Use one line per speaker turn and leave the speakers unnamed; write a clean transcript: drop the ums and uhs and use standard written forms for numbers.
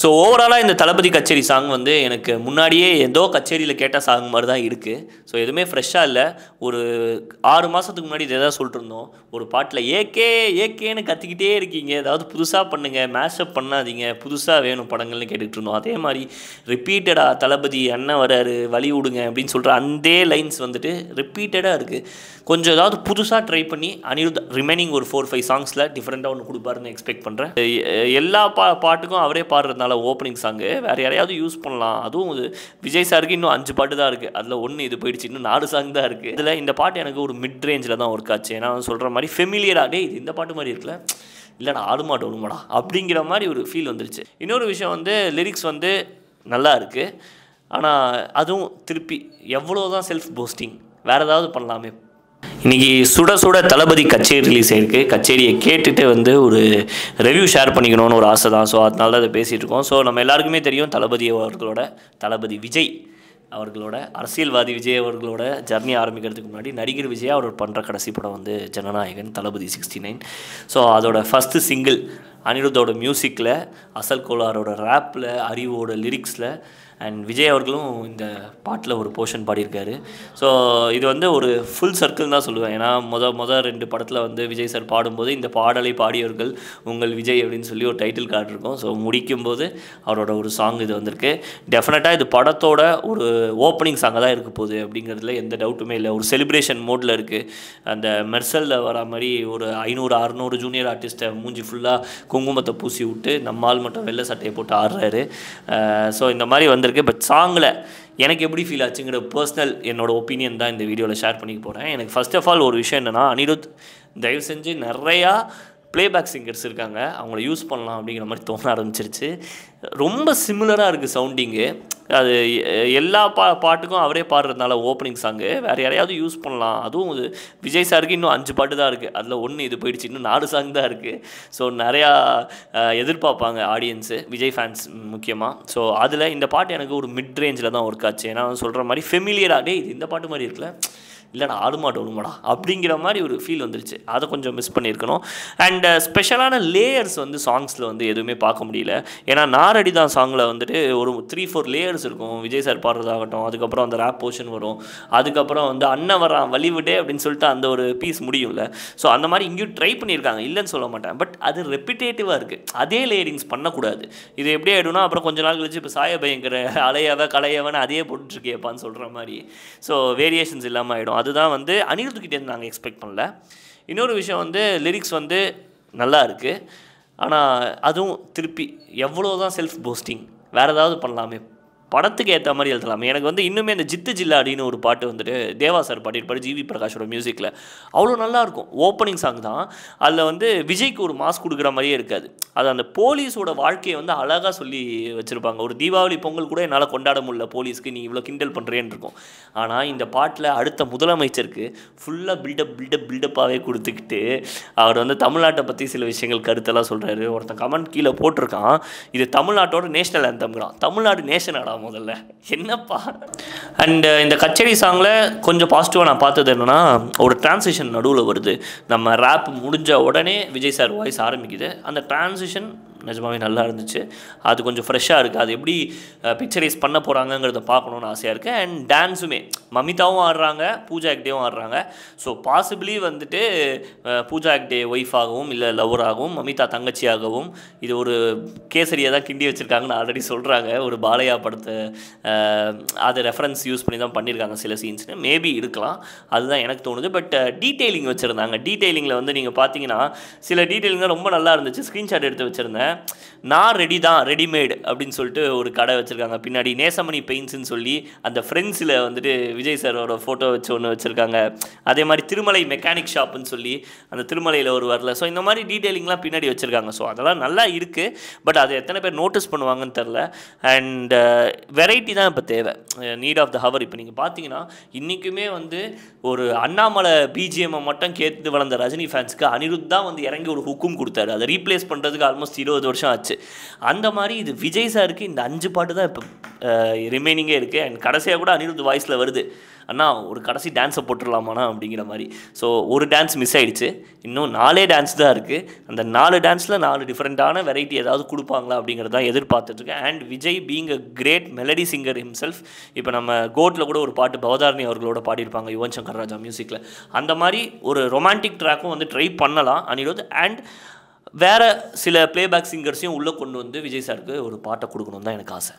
So ஓவராலாக இந்த தளபதி கச்சேரி சாங் வந்து எனக்கு முன்னாடியே ஏதோ கச்சேரியில் கேட்ட சாங் மாதிரி தான் இருக்குது. ஸோ எதுவுமே ஃப்ரெஷ்ஷாக இல்லை. ஒரு 6 மாதத்துக்கு முன்னாடி இதை தான் சொல்லிட்டு இருந்தோம். ஒரு பாட்டில் ஏகே ஏகேன்னு கத்திக்கிட்டே இருக்கீங்க, ஏதாவது புதுசாக பண்ணுங்கள், மேஷப் பண்ணாதீங்க, புதுசாக வேணும் படங்கள்னு கேட்டுக்கிட்டு இருந்தோம். அதே மாதிரி ரிப்பீட்டடாக தளபதி அண்ணன் வராரு வழி விடுங்க அப்படின்னு சொல்கிற அந்த லைன்ஸ் வந்துட்டு ரிப்பீட்டடாக இருக்குது. கொஞ்சம் ஏதாவது புதுசாக ட்ரை பண்ணி அனிருத் ரிமைனிங் ஒரு 4-5 சாங்ஸில் டிஃப்ரெண்ட்டாக ஒன்று கொடுப்பாருன்னு எக்ஸ்பெக்ட் பண்ணுறேன். எல்லா பாட்டுக்கும் அவரே பாடுறதுனால ஓப்பனிங் சாங்கு வேறு யாரையாவது யூஸ் பண்ணலாம். அதுவும் விஜய் சாருக்கு இன்னும் 5 பாட்டு தான் இருக்குது. அதில் 1 இது போயிடுச்சு, இன்னும் 4 சாங் தான் இருக்குது. இதில் இந்த பாட்டு எனக்கு ஒரு மிட் ரேஞ்சில் தான் ஒர்க் ஆச்சு. ஏன்னா சொல்கிற மாதிரி ஃபெமிலியராக இது இந்த பாட்டு மாதிரி இருக்குல்ல, இல்லைடா ஆடு மாட்டு ஒழுமாடா அப்படிங்கிற மாதிரி ஒரு ஃபீல் வந்துருச்சு. இன்னொரு விஷயம் வந்து லிரிக்ஸ் வந்து நல்லா இருக்குது. ஆனால் அதுவும் திருப்பி எவ்வளோ தான் செல்ஃப் போஸ்டிங், வேறு ஏதாவது பண்ணலாமே. இன்றைக்கி சுட சுட தளபதி கச்சேரி ரிலீஸ் ஆகிருக்கு. கச்சேரியை கேட்டுட்டு வந்து ஒரு ரிவ்யூ ஷேர் பண்ணிக்கணும்னு ஒரு ஆசை தான். ஸோ அதனால தான் அதை பேசிகிட்டு இருக்கோம். ஸோ நம்ம எல்லாருக்குமே தெரியும் தளபதி விஜய் அவர்களோட அரசியல்வாதி விஜய் அவர்களோட ஜர்னி ஆரம்பிக்கிறதுக்கு முன்னாடி நடிகர் விஜய் அவர் பண்ணுற கடைசி படம் வந்து ஜனநாயகன் தளபதி 69. ஸோ அதோட ஃபஸ்ட்டு சிங்கிள் அனிருத்தோட மியூசிக்கில், அசல் கோலாரோட ரேப்பில், அறிவோட லிரிக்ஸில் அண்ட் விஜய் அவர்களும் இந்த பாட்டில் ஒரு போர்ஷன் பாடியிருக்காரு. ஸோ இது வந்து ஒரு ஃபுல் சர்க்கிள் தான் சொல்லுவேன். ஏன்னா மொதல் 2 படத்தில் வந்து விஜய் சார் பாடும்போது இந்த பாடலை பாடியவர்கள் உங்கள் விஜய் அப்படின்னு சொல்லி ஒரு டைட்டில் கார்டு இருக்கும். ஸோ முடிக்கும்போது அவரோட ஒரு சாங் இது வந்திருக்கு. டெஃபினட்டாக இது படத்தோட ஒரு ஓப்பனிங் சாங்காக தான் இருக்க போகுது அப்படிங்கிறதுல எந்த டவுட்டுமே இல்லை. ஒரு செலிப்ரேஷன் மோடில் இருக்குது. அந்த மெர்சலில் வர மாதிரி ஒரு 500-600 ஜூனியர் ஆர்டிஸ்ட்டை மூஞ்சி ஃபுல்லாக குங்குமத்தை பூசி விட்டு நம்மால் மட்டும் வெள்ளை சட்டையை போட்டு ஆடுறாரு. ஸோ இந்த மாதிரி வந்திருக்கு. பட் சாங்கில் எனக்கு எப்படி ஃபீல் ஆச்சுங்கிற பர்சனல் என்னோடய ஒப்பீனியன் தான் இந்த வீடியோவில் ஷேர் பண்ணிக்க போகிறேன். எனக்கு ஃபர்ஸ்ட் ஆஃப் ஆல் ஒரு விஷயம் என்னென்னா, அனிருத் தயவு செஞ்சு நிறையா ப்ளேபேக் சிங்கர்ஸ் இருக்காங்க, அவங்கள யூஸ் பண்ணலாம் அப்படிங்கிற மாதிரி தோண ஆரம்பிச்சிருச்சு. ரொம்ப சிமிலராக இருக்குது சவுண்டிங்கு. அது எல்லா பாட்டுக்கும் அவரே பாடுறதுனால ஓப்பனிங் சாங்கு வேறு யாரையாவது யூஸ் பண்ணலாம். அதுவும் விஜய் சாருக்கு இன்னும் 5 பாட்டு தான் இருக்குது. அதில் 1 இது போயிடுச்சு, இன்னும் 4 சாங் தான் இருக்குது. ஸோ நிறையா எதிர்பார்ப்பாங்க ஆடியன்ஸு, விஜய் ஃபேன்ஸ் முக்கியமாக. ஸோ அதில் இந்த பாட்டு எனக்கு ஒரு மிட் ரேஞ்சில் தான் ஒர்க் ஆச்சு. ஏன்னா சொல்கிற மாதிரி ஃபெமிலியராக இது இந்த பாட்டு மாதிரி இருக்குல்ல, இல்லைடா ஆடு மாட்டு ஒழுமாடா அப்படிங்கிற மாதிரி ஒரு ஃபீல் வந்துருச்சு. அதை கொஞ்சம் மிஸ் பண்ணியிருக்கணும். அண்ட் ஸ்பெஷலான லேயர்ஸ் வந்து சாங்ஸில் வந்து எதுவுமே பார்க்க முடியல. ஏன்னா நாரடி தான் சாங்கில் வந்துட்டு ஒரு 3-4 லேயர்ஸ் இருக்கும். விஜய் சார் பாடுறதாகட்டும், அதுக்கப்புறம் அந்த ரேப் போர்ஷன் வரும், அதுக்கப்புறம் வந்து அண்ணன் வரான் வலிவிடே அப்படின்னு சொல்லிட்டு அந்த ஒரு பீஸ் முடியும்ல. ஸோ அந்த மாதிரி இங்கேயும் ட்ரை பண்ணியிருக்காங்க, இல்லைன்னு சொல்ல மாட்டேன். பட் அது ரெப்பிட்டேட்டிவாக இருக்குது. அதே லேயரிங்ஸ் பண்ணக்கூடாது. இது எப்படி ஆகிடும்னா அப்புறம் கொஞ்ச நாள் கழிச்சு இப்போ சாய பயங்கர அலையவ கலையவன்னு அதே போட்டுருக்கேப்பான்னு சொல்கிற மாதிரி. ஸோ வேரியேஷன்ஸ் இல்லாமல் ஆகிடும். அதுதான் வந்து அனிருத்துக்கிட்டேருந்து நாங்கள் எக்ஸ்பெக்ட் பண்ணல. இன்னொரு விஷயம் வந்து லிரிக்ஸ் வந்து நல்லா இருக்குது. ஆனால் அதுவும் திருப்பி எவ்வளோ தான் செல்ஃப் போஸ்டிங், வேறு ஏதாவது பண்ணலாமே, படத்துக்கு ஏற்ற மாதிரி எழுதலாமே. எனக்கு வந்து இன்னுமே இந்த ஜித்து ஜில்லாடின்னு ஒரு பாட்டு வந்துட்டு தேவா சார் பாடியிருப்பார் ஜிவி பிரகாஷோட மியூசிக்கில். அவ்வளோ நல்லாயிருக்கும். ஓப்பனிங் சாங் தான். அதில் வந்து விஜய்க்கு ஒரு மாஸ் கொடுக்குற மாதிரியே இருக்காது. அது அந்த போலீஸோட வாழ்க்கையை வந்து அழகாக சொல்லி வச்சுருப்பாங்க. ஒரு தீபாவளி பொங்கல் கூட என்னால் கொண்டாட முடியல, போலீஸ்க்கு நீ இவ்வளோ கிண்டல் பண்ணுறேன்னு இருக்கும். ஆனால் இந்த பாட்டில் அடுத்த முதலமைச்சருக்கு ஃபுல்லாக பில்டப்பாகவே கொடுத்துக்கிட்டு அவர் வந்து தமிழ்நாட்டை பற்றி சில விஷயங்கள் கருத்தெல்லாம் சொல்கிறாரு. ஒருத்தன் கமெண்ட் கீழே போட்டிருக்கான், இது தமிழ்நாட்டோட நேஷனல் ஆந்தம்ங்கிறான். தமிழ்நாடு நேஷன் முதல்ல என்னப்பா. அண்ட் இந்த கச்சேரி சாங்கில் கொஞ்சம் பாசிட்டிவாக நான் பார்த்தது என்னென்னா, ஒரு டிரான்சிஷன் நடுவில் வருது. நம்ம ரேப் முடிஞ்ச உடனே விஜய் சார் வாய்ஸ் ஆரம்பிக்குது. அந்த டிரான்சிஷன் நிஜமாவே நல்லா இருந்துச்சு. அது கொஞ்சம் ஃப்ரெஷ்ஷாக இருக்குது. அது எப்படி பிக்சரைஸ் பண்ண போகிறாங்கங்கிறத பார்க்கணுன்னு ஆசையாக இருக்குது. அண்ட் டான்ஸுமே மமிதாவும் ஆடுறாங்க, பூஜா ஹெக்டேவும் ஆடுறாங்க. ஸோ பாசிபிளி வந்துட்டு பூஜா ஹெக்டே ஒய்ஃபாகவும் இல்லை லவராகவும், மமிதா தங்கச்சியாகவும், இது ஒரு கேசரியை தான் கிண்டி வச்சுருக்காங்கன்னு ஆல்ரெடி சொல்கிறாங்க. ஒரு பாலையா படத்தை அதை ரெஃபரன்ஸ் யூஸ் பண்ணி தான் பண்ணியிருக்காங்க சில சீன்ஸ்னு. மேபி இருக்கலாம், அதுதான் எனக்கு தோணுது. பட் டீட்டெயிலிங் வச்சுருந்தாங்க. டீட்டெயிலிங்கில் வந்து நீங்கள் பார்த்தீங்கன்னா சில டீட்டெயிலிங் ரொம்ப நல்லா இருந்துச்சு. ஸ்க்ரீன்ஷாட் எடுத்து வச்சுருந்தேன். நான் ரெடி தான், ரெடிமேடு அப்படின்னு சொல்லிட்டு ஒரு கடை வச்சுருக்காங்க. பின்னாடி நேசமணி பெயிண்ட்ஸ்ன்னு சொல்லி அந்த ஃப்ரெண்ட்ஸில் வந்துட்டு விஜய் சாரோட ஃபோட்டோ வச்சு ஒன்று வச்சுருக்காங்க. அதே மாதிரி திருமலை மெக்கானிக் ஷாப்புன்னு சொல்லி அந்த திருமலையில் ஒரு வரல. ஸோ இந்த மாதிரி டீட்டெயிலிங்லாம் பின்னாடி வச்சுருக்காங்க. ஸோ அதெல்லாம் நல்லா இருக்குது. பட் அது எத்தனை பேர் நோட்டீஸ் பண்ணுவாங்கன்னு தெரில. அண்ட் வெரைட்டி தான் இப்போ தேவை, நீட் ஆஃப் த ஹவர். இப்போ நீங்கள் பார்த்தீங்கன்னா இன்றைக்குமே வந்து ஒரு அண்ணாமலை பிஜிஎம்மை மட்டும் கேட்டு வளர்ந்த ரஜினி ஃபேன்ஸுக்கு அனிருத் தான் வந்து இறங்கி ஒரு ஹுக்கும் கொடுத்தாரு. அதை ரீப்ளேஸ் பண்ணுறதுக்கு ஆல்மோஸ்ட் 20 வருஷம் ஆச்சு. அந்த மாதிரி இது விஜய் சாருக்கு இந்த 5 பாட்டு தான் இப்போ ரிமைனிங்கே இருக்குது. அண்ட் கடைசியாக கூட அனிருத் வாய்ஸில் வருது. அண்ணா ஒரு கடைசி டான்ஸை போட்டுடலாமாண்ணா அப்படிங்கிற மாதிரி. ஸோ ஒரு டான்ஸ் மிஸ் ஆகிடுச்சு, இன்னும் 4 டான்ஸ் தான் இருக்குது. அந்த 4 டான்ஸில் 4 டிஃப்ரெண்ட்டான வெரைட்டி ஏதாவது கொடுப்பாங்களா அப்படிங்கிறது தான் எதிர்பார்த்துட்ருக்கேன். And Vijay being a great melody singer himself, இப்போ நம்ம கோட்டில் கூட ஒரு பாட்டு பவதாரணி அவர்களோட பாடியிருப்பாங்க யுவன் சங்கர் ராஜா மியூசிக்கில். அந்த மாதிரி ஒரு ரொமான்டிக் ட்ராக்கும் வந்து ட்ரை பண்ணலாம் அனிருத். அண்ட் வேறு சில பிளேபேக் சிங்கர்ஸையும் உள்ளே கொண்டு வந்து விஜய் சாருக்கு ஒரு பாட்டை கொடுக்கணும் தான் எனக்கு ஆசை.